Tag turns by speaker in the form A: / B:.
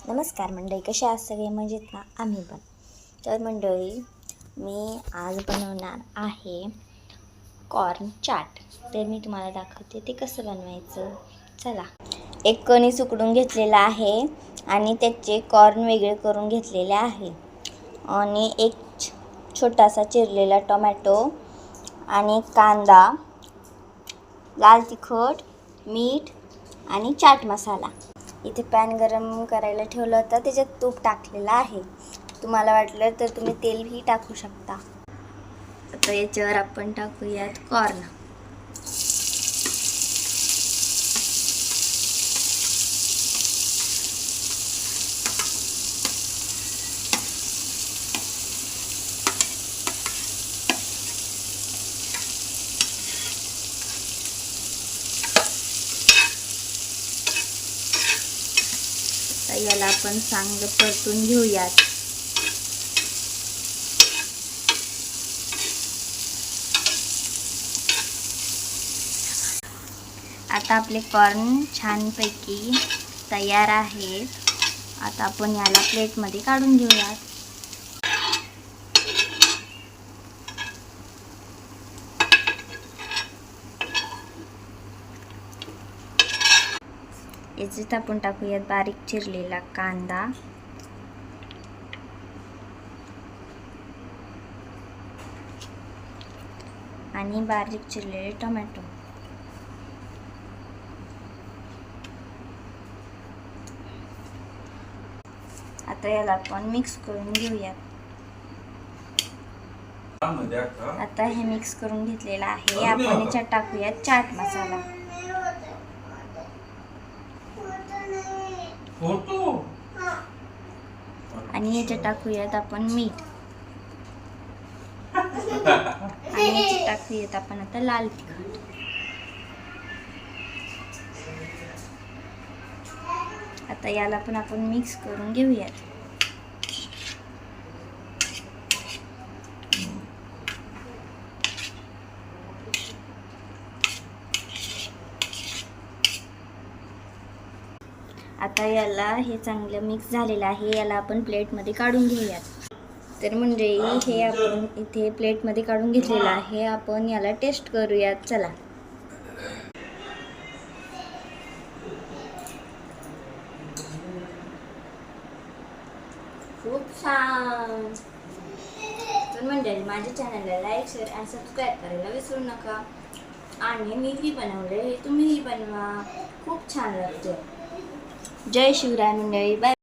A: नमस्कार मंडळी, कसे आहात सगळे? मजेत ना? आम्ही पण. तर मंडळी, मी आज बनवणार आहे कॉर्न चाट. तर मी तुम्हाला दाखवते ते कसं बनवायचं. चला. एक कणीस उकडून घेतलेला आहे आणि त्याचे कॉर्न वेगळे करून घेतलेले आहे आणि एक छोटासा चिरलेला टोमॅटो आणि कांदा, लाल तिखट, मीठ आणि चाट मसाला. इथे पॅन गरम करायला ठेवलं होतं, त्याच्यात तूप टाकलेलं आहे. तुम्हाला वाटलं तर तुम्ही तेलही टाकू शकता. आता याच्यावर आपण टाकूयात कॉर्न. तर याला आपण चांगलं परतून घेऊयात. आता आपले कॉर्न छानपैकी तयार आहेत. आता आपण याला प्लेटमध्ये काढून घेऊयात. याच्यात आपण टाकूयात बारीक चिरलेला कांदा आणि बारीक चिरलेले टोमॅटो. आता याला आपण मिक्स करून घेऊयात. आता हे मिक्स करून घेतलेलं आहे. आपण याच्यात टाकूयात चाट मसाला आणि याच्यात टाकूयात आपण मीठ आणि याच्यात टाकूयात आपण आता लाल तिखट. आता याला पण आपण मिक्स करून घेऊयात. आता याला हे चांगलं मिक्स झालेलं आहे. याला आपण प्लेटमध्ये काढून घेऊयात. तर म्हणजे हे आपण इथे प्लेटमध्ये काढून घेतलेलं आहे. आपण याला टेस्ट करूयात. चला. खूप छान. तर मंडळी, माझ्या चॅनलला लाईक, शेअर आणि सबस्क्राईब करायला विसरू नका. आणि मीही बनवले, तुम्हीही बनवा. खूप छान लागते. जय शिवराय मंडळी. बाय.